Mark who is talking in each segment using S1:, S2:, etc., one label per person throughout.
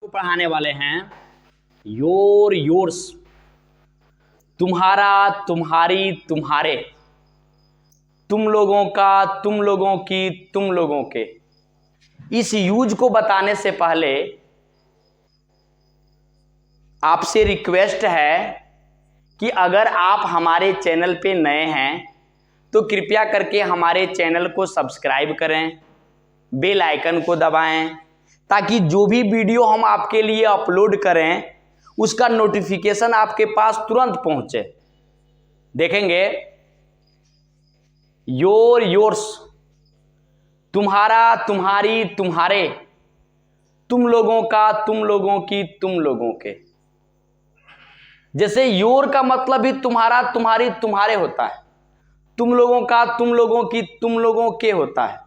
S1: पढ़ाने वाले हैं योर योर्स, तुम्हारा तुम्हारी तुम्हारे, तुम लोगों का तुम लोगों की तुम लोगों के। इस यूज को बताने से पहले आपसे रिक्वेस्ट है कि अगर आप हमारे चैनल पे नए हैं तो कृपया करके हमारे चैनल को सब्सक्राइब करें, बेल आइकन को दबाएं ताकि जो भी वीडियो हम आपके लिए अपलोड करें उसका नोटिफिकेशन आपके पास तुरंत पहुंचे। देखेंगे योर योर्स, तुम्हारा तुम्हारी तुम्हारे, तुम लोगों का तुम लोगों की तुम लोगों के। जैसे योर का मतलब ही तुम्हारा तुम्हारी तुम्हारे होता है, तुम लोगों का तुम लोगों की तुम लोगों के होता है,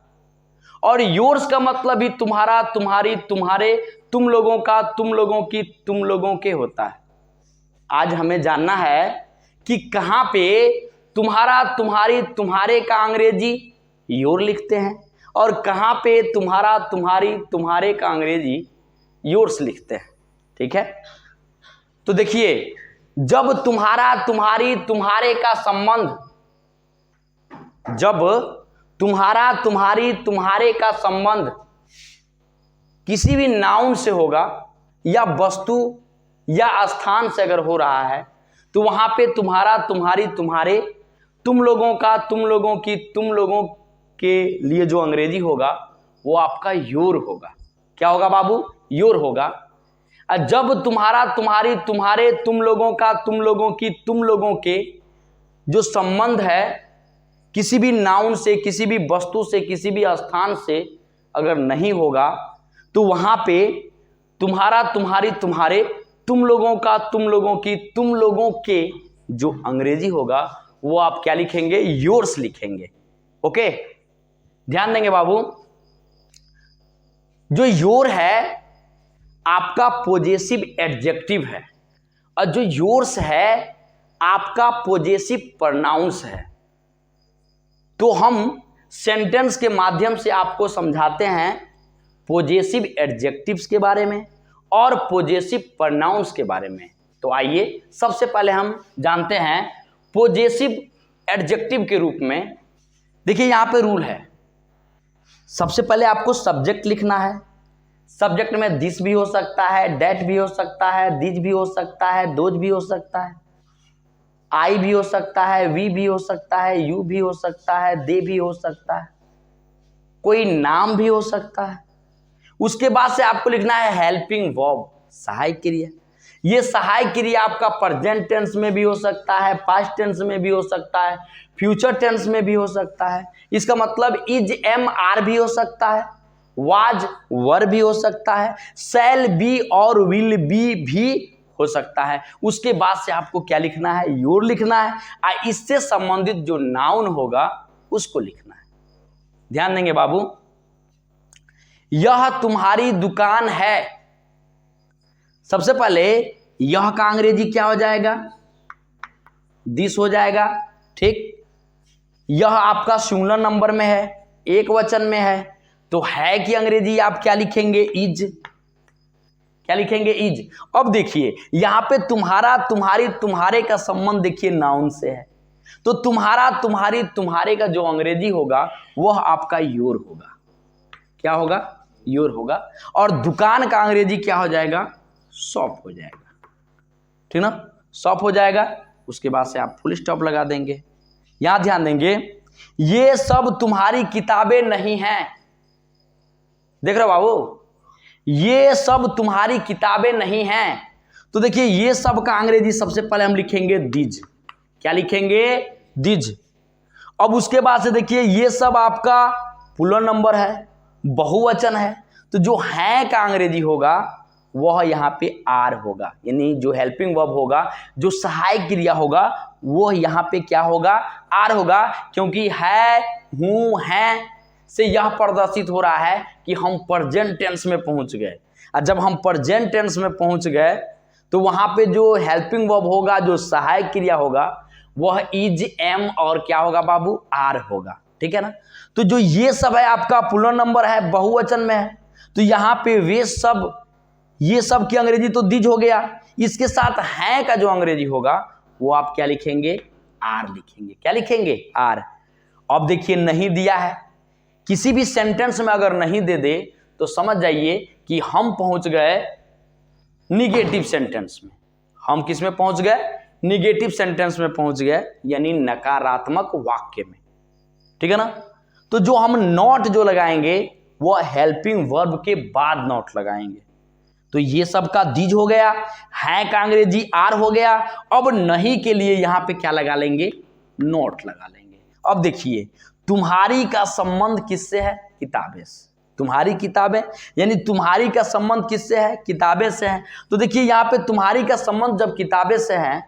S1: और योर्स का मतलब ही तुम्हारा तुम्हारी तुम्हारे, तुम लोगों का तुम लोगों की तुम लोगों के होता है। आज हमें जानना है कि कहां पे तुम्हारा तुम्हारी तुम्हारे का अंग्रेजी योर लिखते हैं और कहां पे तुम्हारा तुम्हारी तुम्हारे का अंग्रेजी योर्स लिखते हैं। ठीक है, तो देखिए, जब तुम्हारा तुम्हारी तुम्हारे का संबंध, जब तुम्हारा तुम्हारी तुम्हारे का संबंध किसी भी नाउन से होगा या वस्तु या स्थान से अगर हो रहा है तो वहां पे तुम्हारा तुम्हारी तुम्हारे, तुम लोगों का तुम लोगों की तुम लोगों के लिए जो अंग्रेजी होगा वो आपका योर होगा। क्या होगा बाबू? योर होगा। और जब तुम्हारा तुम्हारी तुम्हारे, तुम लोगों का तुम लोगों की तुम लोगों के जो संबंध है किसी भी नाउन से, किसी भी वस्तु से, किसी भी स्थान से अगर नहीं होगा तो वहां पे तुम्हारा तुम्हारी तुम्हारे, तुम लोगों का तुम लोगों की तुम लोगों के जो अंग्रेजी होगा वो आप क्या लिखेंगे? योर्स लिखेंगे। ओके, ध्यान देंगे बाबू। जो योर है आपका पॉजेसिव एडजेक्टिव है और जो योर्स है आपका पॉजेसिव प्रोनाउंस है। तो हम सेंटेंस के माध्यम से आपको समझाते हैं पॉजेसिव एडजेक्टिव्स के बारे में और पॉजेसिव प्रोनाउंस के बारे में। तो आइए सबसे पहले हम जानते हैं पॉजेसिव एडजेक्टिव के रूप में। देखिए यहां पे रूल है, सबसे पहले आपको सब्जेक्ट लिखना है। सब्जेक्ट में दिस भी हो सकता है, डेट भी हो सकता है, दिस भी हो सकता है, दोज भी हो सकता है, आई भी हो सकता है, वी भी हो सकता है, यू भी हो सकता है, दे भी हो सकता है, कोई नाम भी हो सकता है। उसके बाद से आपको लिखना है हेल्पिंग वर्ब, सहायक क्रिया। ये सहायक क्रिया आपका प्रेजेंट टेंस में भी हो सकता है, पास्ट टेंस में भी हो सकता है, फ्यूचर टेंस में भी हो सकता है। इसका मतलब इज एम आर भी हो सकता है, वाज वर भी हो सकता है, शैल बी और विल बी भी हो सकता है। उसके बाद से आपको क्या लिखना है? योर लिखना है और इससे संबंधित जो नाउन होगा उसको लिखना है। ध्यान देंगे बाबू। यह तुम्हारी दुकान है, सबसे पहले यह का अंग्रेजी क्या हो जाएगा? दिस हो जाएगा। ठीक, यह आपका सिंगुलर नंबर में है, एक वचन में है, तो है की अंग्रेजी आप क्या लिखेंगे? इज। क्या लिखेंगे? इज। अब देखिए यहां पे तुम्हारा तुम्हारी तुम्हारे का संबंध देखिए नाउन से है, तो तुम्हारा तुम्हारी तुम्हारे का जो अंग्रेजी होगा वह आपका योर होगा। क्या होगा? योर होगा। और दुकान का अंग्रेजी क्या हो जाएगा? शॉप हो जाएगा। ठीक ना, शॉप हो जाएगा। उसके बाद से आप फुल स्टॉप लगा देंगे। यहां ध्यान देंगे, ये सब तुम्हारी किताबें नहीं हैं। देख रहे हो बाबू, ये सब तुम्हारी किताबें नहीं हैं। तो देखिए ये सब का अंग्रेजी सबसे पहले हम लिखेंगे दिज। क्या लिखेंगे? दिज। अब उसके बाद से देखिए ये सब आपका प्लूरल नंबर है, बहुवचन है, तो जो है का अंग्रेजी होगा वह यहाँ पे आर होगा, यानी जो हेल्पिंग वर्ब होगा, जो सहायक क्रिया होगा वो यहाँ पे क्या होगा? आर होगा। क्योंकि है, हूं, हैं से यह प्रदर्शित हो रहा है कि हम प्रेजेंट टेंस में पहुंच गए। और जब हम प्रेजेंट टेंस में पहुंच गए तो वहां पे जो हेल्पिंग वर्ब होगा, जो सहायक क्रिया होगा वह इज, एम और क्या होगा बाबू? आर होगा। ठीक है ना। तो जो ये सब है आपका प्लूरल नंबर है, बहुवचन में है, तो यहाँ पे वे सब ये सब की अंग्रेजी तो दिज हो गया, इसके साथ है का जो अंग्रेजी होगा वो आप क्या लिखेंगे, आर लिखेंगे। क्या लिखेंगे, आर। अब देखिए नहीं दिया है, किसी भी सेंटेंस में अगर नहीं दे दे तो समझ जाइए कि हम पहुंच गए निगेटिव सेंटेंस में। हम किस में पहुंच गए, निगेटिव सेंटेंस में पहुंच गए, यानी नकारात्मक वाक्य में। ठीक है ना। तो जो हम नॉट जो लगाएंगे वो हेल्पिंग वर्ब के बाद नॉट लगाएंगे। तो ये सब का दीज हो गया, है का अंग्रेजी आर हो गया। अब नहीं के लिए यहां पे क्या लगा लेंगे, नॉट लगा लेंगे। अब देखिए तुम्हारी का संबंध किससे है, किताबें से। तुम्हारी किताबें, यानी तुम्हारी का संबंध किससे है, किताबें से है। तो देखिए यहाँ पे तुम्हारी का संबंध जब किताबें से है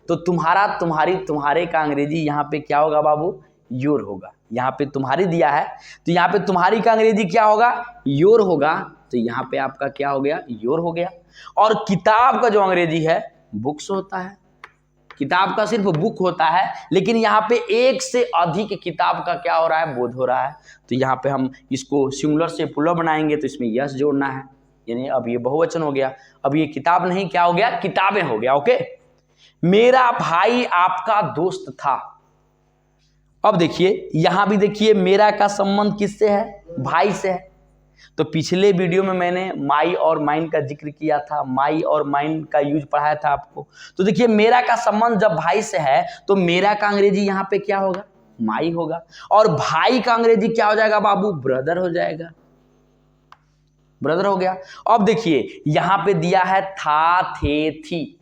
S1: तो तुम्हारा, तुम्हारी, तुम्हारे का अंग्रेजी यहाँ पे क्या होगा बाबू, योर होगा। यहाँ पे तुम्हारी दिया है तो यहाँ पे तुम्हारी का अंग्रेजी क्या होगा, योर होगा। तो यहाँ पे आपका क्या हो गया, योर हो गया। और किताब का जो अंग्रेजी है बुक्स होता है। किताब का सिर्फ बुक होता है, लेकिन यहाँ पे एक से अधिक किताब का क्या हो रहा है, बोध हो रहा है। तो यहाँ पे हम इसको सिंगुलर से प्लुरल बनाएंगे तो इसमें यस जोड़ना है, यानी अब ये बहुवचन हो गया। अब ये किताब नहीं क्या हो गया, किताबें हो गया। ओके। मेरा भाई आपका दोस्त था। अब देखिए यहां भी देखिए मेरा का संबंध किससे है, भाई से है। तो पिछले वीडियो में मैंने माई और माइन का जिक्र किया था, माई और माइन का यूज पढ़ाया था आपको। तो देखिए मेरा का संबंध जब भाई से है तो मेरा का अंग्रेजी यहाँ पे क्या होगा, माई होगा। और भाई का अंग्रेजी क्या हो जाएगा बाबू, ब्रदर हो जाएगा। ब्रदर हो गया। अब देखिए यहां पे दिया है था, थे, थी।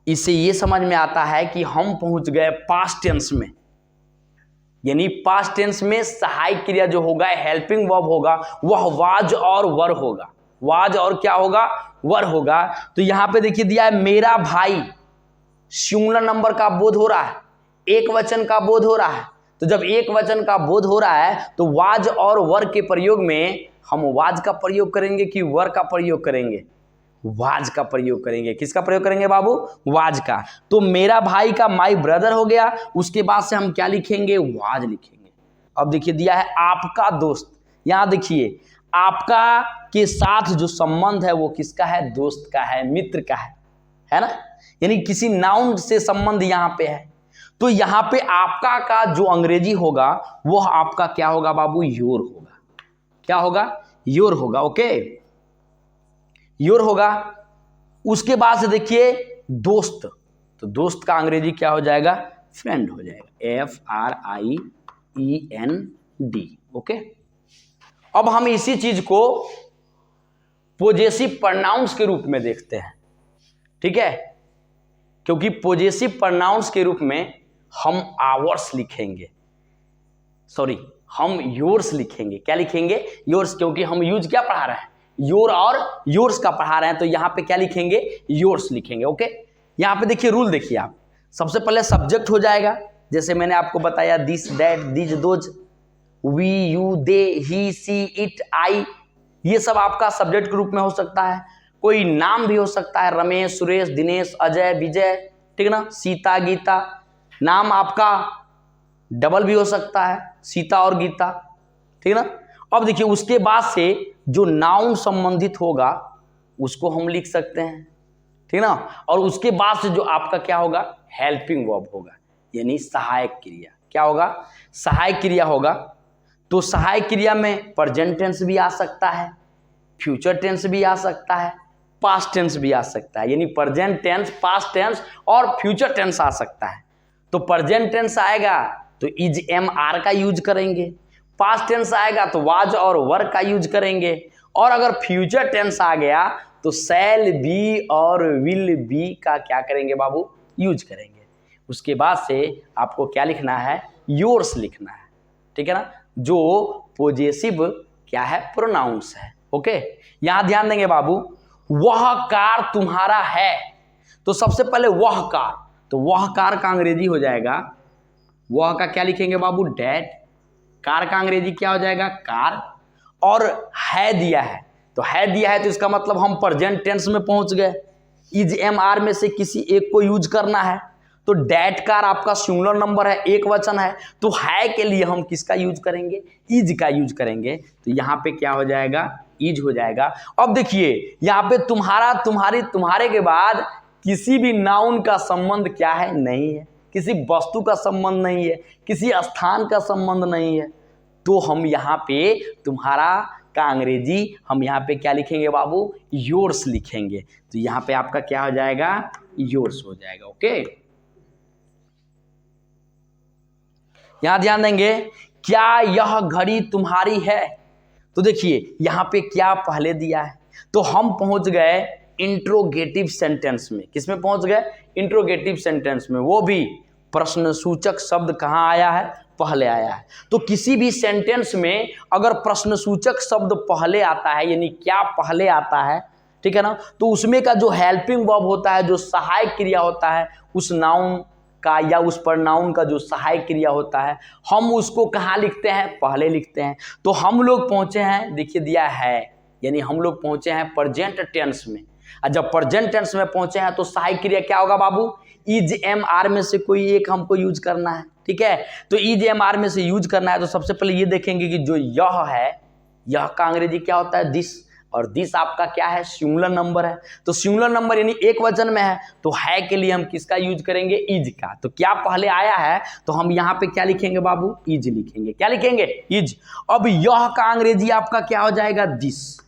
S1: इससे ये समझ में आता है कि हम पहुंच गए पास्ट टेंस में, यानी पास्ट टेंस में सहायक क्रिया जो होगा, हेल्पिंग वर्ब होगा, वह वाज और वर होगा। वाज और क्या होगा, वर होगा। तो यहां पे देखिए दिया है मेरा भाई, सिंगुलर नंबर का बोध हो रहा है, एक वचन का बोध हो रहा है। तो जब एक वचन का बोध हो रहा है तो वाज और वर के प्रयोग में हम वाज का प्रयोग करेंगे कि वर का प्रयोग करेंगे, वाज का प्रयोग करेंगे। किसका प्रयोग करेंगे बाबू, वाज का। तो मेरा भाई का माई ब्रदर हो गया, उसके बाद से हम क्या लिखेंगे, वाज लिखेंगे। अब देखिए दिया है आपका दोस्त। यहां देखिए आपका के साथ जो संबंध है वो किसका है, दोस्त का है, मित्र का है ना, यानी किसी नाउन से संबंध यहां पे है। तो यहां पे आपका का जो अंग्रेजी होगा वो आपका क्या होगा बाबू, योर होगा। क्या होगा, योर होगा। ओके, योर होगा। उसके बाद से देखिए दोस्त, तो दोस्त का अंग्रेजी क्या हो जाएगा, फ्रेंड हो जाएगा, FRIEND। ओके। अब हम इसी चीज को पोजेसिव प्रोनाउंस के रूप में देखते हैं। ठीक है, क्योंकि पोजेसिव प्रोनाउंस के रूप में हम आवर्स लिखेंगे, सॉरी हम योर्स लिखेंगे। क्या लिखेंगे, योर्स, क्योंकि हम यूज क्या पढ़ा रहे हैं, योर और योर्स का पढ़ा रहे हैं। तो यहां पे क्या लिखेंगे, योर्स लिखेंगे। ओके। यहां पे देखिए रूल देखिए आप, सबसे पहले सब्जेक्ट हो जाएगा, जैसे मैंने आपको बताया this, that, these, those, we, you, they, he, she, it, I, ये सब आपका सब्जेक्ट के रूप में हो सकता है। कोई नाम भी हो सकता है, रमेश, सुरेश, दिनेश, अजय, विजय, ठीक है ना, सीता, गीता। नाम आपका डबल भी हो सकता है, सीता और गीता, ठीक है ना। अब देखिए उसके बाद से जो नाउन संबंधित होगा उसको हम लिख सकते हैं, ठीक है ना। और उसके बाद से जो आपका क्या होगा, हेल्पिंग वर्ब होगा, यानी सहायक क्रिया। क्या होगा, सहायक क्रिया होगा। तो सहायक क्रिया में प्रेजेंट टेंस भी आ सकता है, फ्यूचर टेंस भी आ सकता है, पास्ट टेंस भी आ सकता है, यानी प्रेजेंट टेंस, पास्ट टेंस और फ्यूचर टेंस आ सकता है। तो प्रेजेंट टेंस आएगा तो इज, एम, आर का यूज करेंगे। पास्ट टेंस आएगा तो वाज और वर का यूज करेंगे। और अगर फ्यूचर टेंस आ गया तो शैल बी और विल बी का क्या करेंगे बाबू, यूज करेंगे। उसके बाद से आपको क्या लिखना है, योर्स लिखना है, ठीक है ना, जो पोजेसिव क्या है, प्रोनाउंस है। ओके। यहां ध्यान देंगे बाबू, वह कार तुम्हारा है। तो सबसे पहले वह कार, तो वह कार का अंग्रेजी हो जाएगा, वह का क्या लिखेंगे बाबू, डैट। कार का अंग्रेजी क्या हो जाएगा, कार। और है दिया है, तो है दिया है तो इसका मतलब हम प्रेजेंट टेंस में पहुंच गए। इज, एम, आर में से किसी एक को यूज करना है। तो डैट कार आपका सिंगुलर नंबर है, एक वचन है, तो है के लिए हम किसका यूज करेंगे, इज का यूज करेंगे। तो यहां पे क्या हो जाएगा, इज हो जाएगा। अब देखिए यहाँ पे तुम्हारा, तुम्हारी, तुम्हारे के बाद किसी भी नाउन का संबंध क्या है, नहीं है, किसी वस्तु का संबंध नहीं है, किसी स्थान का संबंध नहीं है, तो हम यहाँ पे तुम्हारा का अंग्रेजी हम यहाँ पे क्या लिखेंगे बाबू, योर्स लिखेंगे। तो यहाँ पे आपका क्या हो जाएगा, योर्स हो जाएगा। ओके, यहां ध्यान देंगे, क्या यह घड़ी तुम्हारी है? तो देखिए यहाँ पे क्या पहले दिया है, तो हम पहुंच गए इंट्रोगेटिव सेंटेंस में। किसमें पहुंच गए, इंट्रोगेटिव सेंटेंस में, वो भी प्रश्नसूचक शब्द कहाँ आया है, पहले आया है। तो किसी भी सेंटेंस में अगर प्रश्नसूचक शब्द पहले आता है, यानी क्या पहले आता है, ठीक है ना, तो उसमें का जो हेल्पिंग वर्ब होता है, जो सहायक क्रिया होता है, उस नाउन का या उस प्रोनाउन का जो सहायक क्रिया होता है, हम उसको कहाँ लिखते हैं, पहले लिखते हैं। तो हम लोग पहुंचे हैं, देखिए दिया है, यानी हम लोग पहुंचे हैं प्रेजेंट टेंस में। और जब प्रेजेंट टेंस में पहुंचे हैं तो सहायक क्रिया क्या होगा बाबू, इज एम आर में से कोई एक हमको यूज करना है, ठीक है। तो इज एम आर में से यूज करना है, तो सबसे पहले ये देखेंगे कि जो यह है, यह का अंग्रेजी क्या होता है, दिस, और दिस आपका क्या है, सिंगुलर नंबर है। तो सिंगुलर नंबर यानी एक वचन में है, तो है के लिए हम किसका यूज करेंगे, इज का। तो क्या पहले आया है, तो हम यहाँ पे क्या लिखेंगे बाबू, इज लिखेंगे। क्या लिखेंगे, इज। अब यह का अंग्रेजी आपका क्या हो जाएगा, दिस।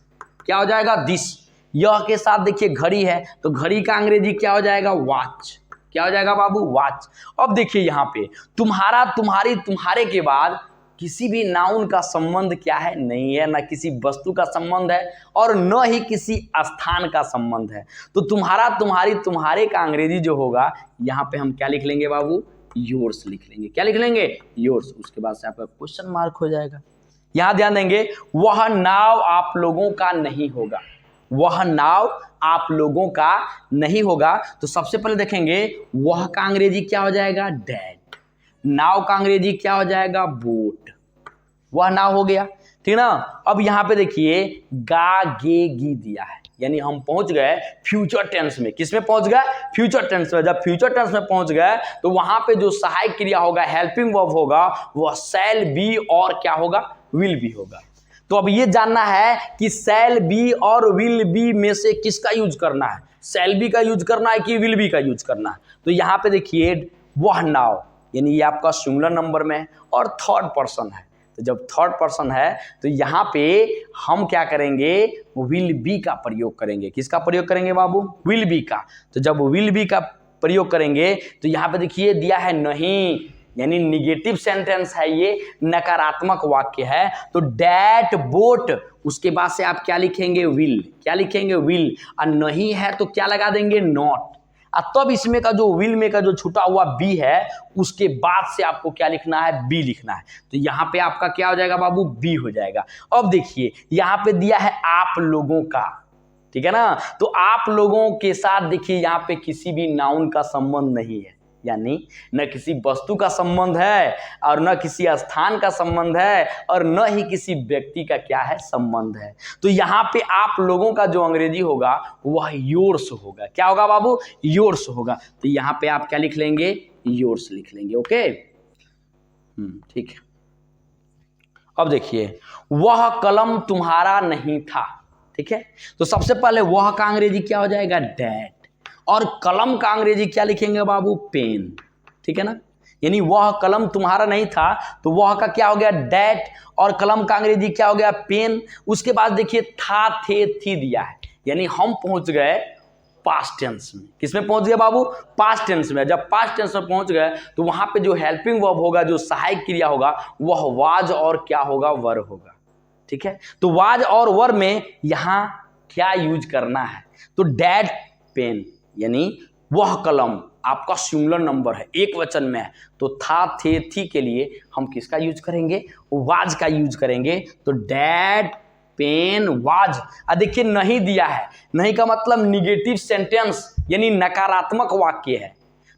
S1: क्या हो जाएगा, दिस। यह के साथ देखिए घड़ी है, तो घड़ी का अंग्रेजी क्या हो जाएगा, वॉच। क्या हो जाएगा बाबू, वॉच। अब देखिए यहाँ पे तुम्हारा, तुम्हारी, तुम्हारे के बाद किसी भी नाउन का संबंध क्या है, नहीं है, ना किसी वस्तु का संबंध है और न ही किसी स्थान का संबंध है। तो तुम्हारा, तुम्हारी, तुम्हारे का अंग्रेजी जो होगा, यहाँ पे हम क्या लिख लेंगे बाबू, योर्स लिख लेंगे। क्या लिख लेंगे, योर्स। उसके बाद से आपका क्वेश्चन मार्क हो जाएगा। यहां ध्यान देंगे, वह नाव आप लोगों का नहीं होगा, वह नाव आप लोगों का नहीं होगा। तो सबसे पहले देखेंगे वह का अंग्रेजी क्या हो जाएगा, डैट। नाव का अंग्रेजी क्या हो जाएगा, बोट। वह नाव हो गया, ठीक ना। अब यहाँ पे देखिए गा, गे, गी दिया है, यानी हम पहुंच गए फ्यूचर टेंस में। किसमें पहुंच गए, फ्यूचर टेंस में। जब फ्यूचर टेंस में पहुंच गए तो वहां पे जो सहायक क्रिया होगा, हेल्पिंग वर्ब होगा, वह शैल बी और क्या होगा, विल बी होगा। तो अब ये जानना है कि शैल बी और विल बी में से किसका यूज करना है, शैल बी का यूज करना है कि विल बी का यूज करना है। तो यहाँ पे देखिए वह नाव, यानी ये आपका सिंगुलर नंबर में है और थर्ड पर्सन है। तो जब थर्ड पर्सन है तो यहाँ पे हम क्या करेंगे, विल बी का प्रयोग करेंगे। किसका प्रयोग करेंगे बाबू, विल बी का। तो जब विल बी का प्रयोग करेंगे तो यहाँ पे देखिए दिया है नहीं, यानी निगेटिव सेंटेंस है, ये नकारात्मक वाक्य है। तो डैट बोट, उसके बाद से आप क्या लिखेंगे, विल। क्या लिखेंगे, विल। और नहीं है तो क्या लगा देंगे, नॉट। तब इसमें का जो विल में का जो छुटा हुआ बी है, उसके बाद से आपको क्या लिखना है, बी लिखना है। तो यहाँ पे आपका क्या हो जाएगा बाबू, बी हो जाएगा। अब देखिए यहाँ पे दिया है आप लोगों का, ठीक है ना। तो आप लोगों के साथ देखिए यहाँ पे किसी भी नाउन का संबंध नहीं है, यानी न किसी वस्तु का संबंध है और न किसी स्थान का संबंध है और न ही किसी व्यक्ति का क्या है, संबंध है। तो यहाँ पे आप लोगों का जो अंग्रेजी होगा वह योर्स होगा। क्या होगा बाबू, योर्स होगा। तो यहाँ पे आप क्या लिख लेंगे, योर्स लिख लेंगे। ओके, ठीक है। अब देखिए वह कलम तुम्हारा नहीं था, ठीक है। तो सबसे पहले वह का अंग्रेजी क्या हो जाएगा, डैट। और कलम का अंग्रेजी क्या लिखेंगे बाबू, पेन, ठीक है ना। यानी वह कलम तुम्हारा नहीं था, तो वह का क्या हो गया, डैट, और कलम का अंग्रेजी क्या हो गया, पेन। उसके बाद देखिए था, थे, थी दिया है, यानी हम पहुंच गए पास्ट टेंस में। किसमें पहुंच गए बाबू, पास्ट टेंस में। जब पास्ट टेंस में पहुंच गए तो वहां पे जो हेल्पिंग वर्ब होगा, जो सहायक क्रिया होगा, वह वाज और क्या होगा, वर होगा, ठीक है। तो वाज और वर में यहां क्या यूज करना है, तो डैट पेन, यानी वह कलम आपका सिंगुलर नंबर है, एक वचन में है। तो था, थे, थी के लिए हम किसका यूज करेंगे, वाज का यूज करेंगे। तो डैट पेन वाज। देखिए नहीं दिया है, नहीं का मतलब निगेटिव सेंटेंस, यानी नकारात्मक वाक्य है।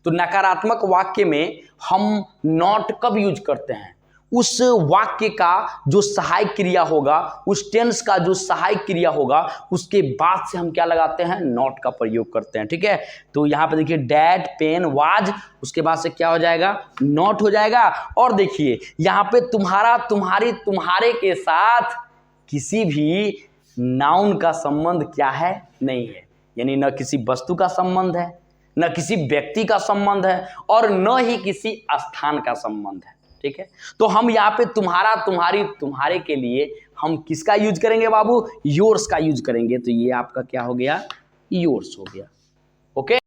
S1: तो नकारात्मक वाक्य में हम नॉट कब यूज करते हैं, उस वाक्य का जो सहायक क्रिया होगा, उस टेंस का जो सहायक क्रिया होगा, उसके बाद से हम क्या लगाते हैं, नॉट का प्रयोग करते हैं, ठीक है। तो यहाँ पे देखिए डैट पेन वाज, उसके बाद से क्या हो जाएगा, नॉट हो जाएगा। और देखिए यहाँ पे तुम्हारा, तुम्हारी, तुम्हारे के साथ किसी भी नाउन का संबंध क्या है, नहीं है। यानी न किसी वस्तु का संबंध है, न किसी व्यक्ति का संबंध है, और न ही किसी स्थान का संबंध है। ठीक है, तो हम यहाँ पे तुम्हारा, तुम्हारी, तुम्हारे के लिए हम किसका यूज करेंगे बाबू? योर्स का यूज करेंगे। तो ये आपका क्या हो गया? योर्स हो गया। ओके।